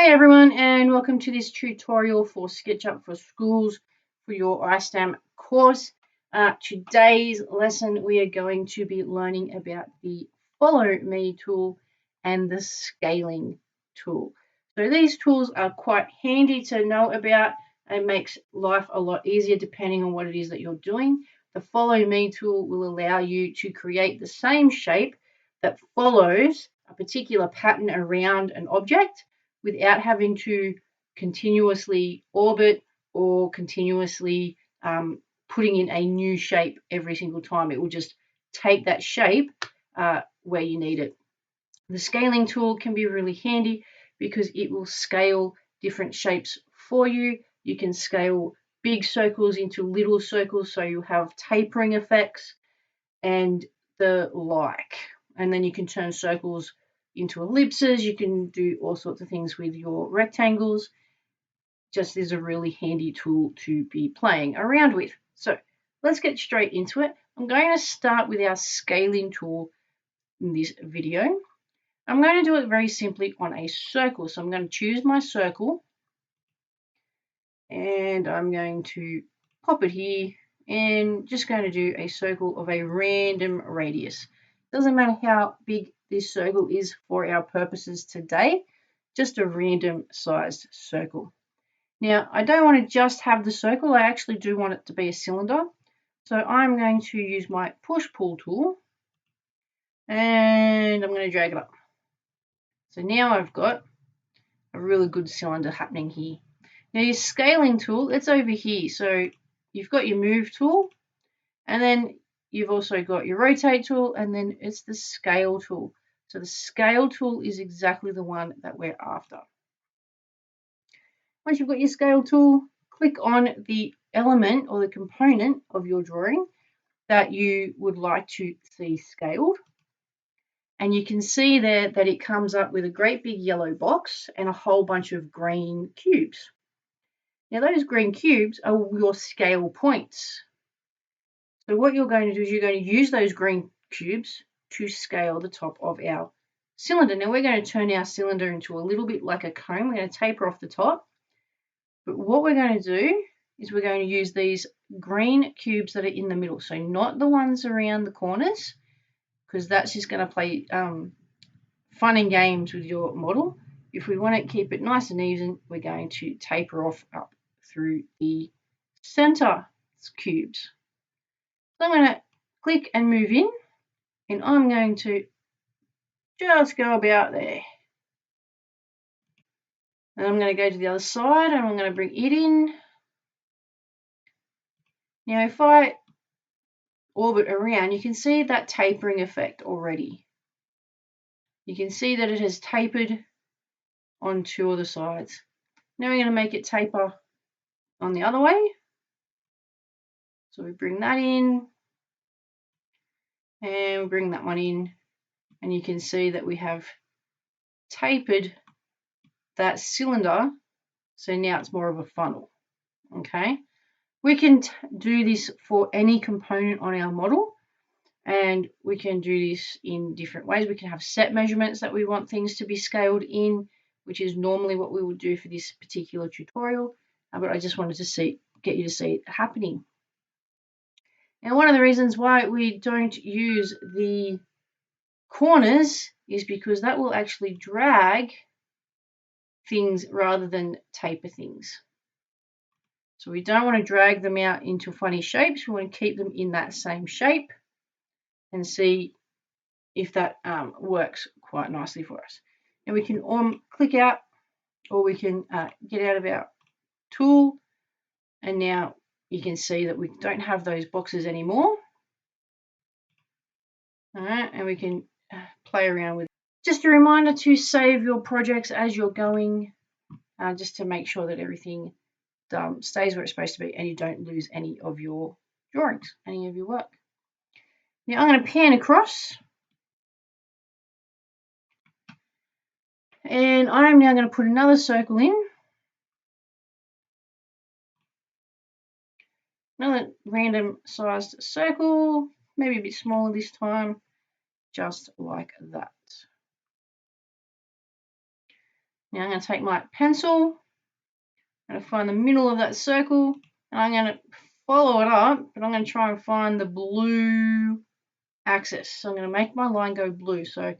Hey everyone, and welcome to this tutorial for Sketchup for Schools for your iSTEM course. Today's lesson we are going to be learning about the Follow Me tool and the Scaling tool. So these tools are quite handy to know about and makes life a lot easier depending on what it is that you're doing. The Follow Me tool will allow you to create the same shape that follows a particular pattern around an object without having to continuously orbit or continuously putting in a new shape every single time. It will just take that shape where you need it. The scaling tool can be really handy because it will scale different shapes for you. You can scale big circles into little circles so you have tapering effects and the like. And then you can turn circles into ellipses. You can do all sorts of things with your rectangles. Just is a really handy tool to be playing around with. So let's get straight into it. I'm going to start with our scaling tool in this video. I'm going to do it very simply on a circle. So I'm going to choose my circle and I'm going to pop it here and just going to do a circle of a random radius. Doesn't matter how big this circle is for our purposes today, just a random sized circle. Now, I don't want to just have the circle, I actually do want it to be a cylinder. So I'm going to use my push-pull tool and I'm going to drag it up. So now I've got a really good cylinder happening here. Now your scaling tool, it's over here. So you've got your move tool and then you've also got your rotate tool and then it's the scale tool. So the scale tool is exactly the one that we're after. Once you've got your scale tool, click on the element or the component of your drawing that you would like to see scaled. And you can see there that it comes up with a great big yellow box and a whole bunch of green cubes. Now those green cubes are your scale points. So what you're going to do is you're going to use those green cubes to scale the top of our cylinder. Now we're going to turn our cylinder into a little bit like a cone. We're going to taper off the top. But what we're going to do is we're going to use these green cubes that are in the middle. So not the ones around the corners, because that's just going to play fun and games with your model. If we want to keep it nice and even, we're going to taper off up through the center cubes. So I'm going to click and move in, and I'm going to just go about there. And I'm going to go to the other side, and I'm going to bring it in. Now, if I orbit around, you can see that tapering effect already. You can see that it has tapered on two of the sides. Now we're going to make it taper on the other way. So we bring that in and we bring that one in, and you can see that we have tapered that cylinder. So now it's more of a funnel. Okay. We can do this for any component on our model, and we can do this in different ways. We can have set measurements that we want things to be scaled in, which is normally what we would do for this particular tutorial, but I just wanted to get you to see it happening. And one of the reasons why we don't use the corners is because that will actually drag things rather than taper things. So we don't want to drag them out into funny shapes. We want to keep them in that same shape and see if that works quite nicely for us. And we can click out, or we can get out of our tool, and now you can see that we don't have those boxes anymore. All right, and we can play around with it. Just a reminder to save your projects as you're going, just to make sure that everything stays where it's supposed to be and you don't lose any of your drawings, any of your work. Now I'm going to pan across, and I'm now going to put another circle in. Another random sized circle, maybe a bit smaller this time, just like that. Now I'm going to take my pencil, I'm going to find the middle of that circle, and I'm going to follow it up, but I'm going to try and find the blue axis. So I'm going to make my line go blue. So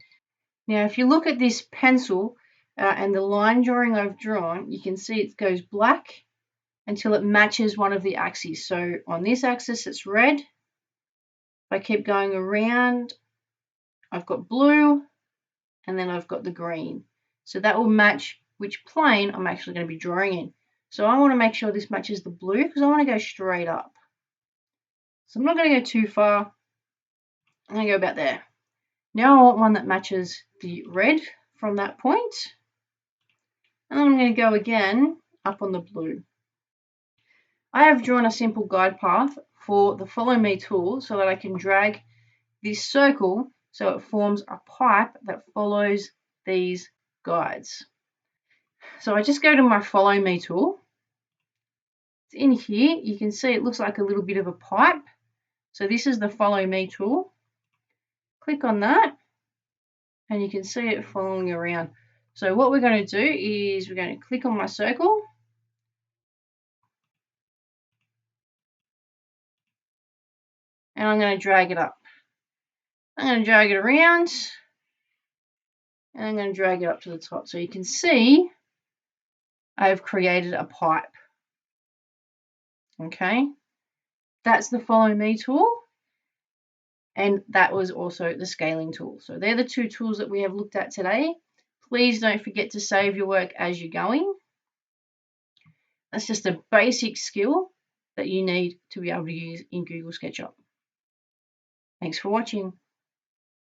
now if you look at this pencil and the line drawing I've drawn, you can see it goes black until it matches one of the axes. So on this axis it's red. If I keep going around, I've got blue, and then I've got the green. So that will match which plane I'm actually going to be drawing in. So I want to make sure this matches the blue because I want to go straight up. So I'm not going to go too far. I'm going to go about there. Now I want one that matches the red from that point. And then I'm going to go again up on the blue. I have drawn a simple guide path for the Follow Me tool so that I can drag this circle so it forms a pipe that follows these guides. So I just go to my Follow Me tool. It's in here. You can see it looks like a little bit of a pipe. So this is the Follow Me tool. Click on that and you can see it following around. So what we're going to do is we're going to click on my circle. And I'm going to drag it up. I'm going to drag it around. And I'm going to drag it up to the top. So you can see I've created a pipe. Okay. That's the Follow Me tool. And that was also the scaling tool. So they're the two tools that we have looked at today. Please don't forget to save your work as you're going. That's just a basic skill that you need to be able to use in Google SketchUp. Thanks for watching.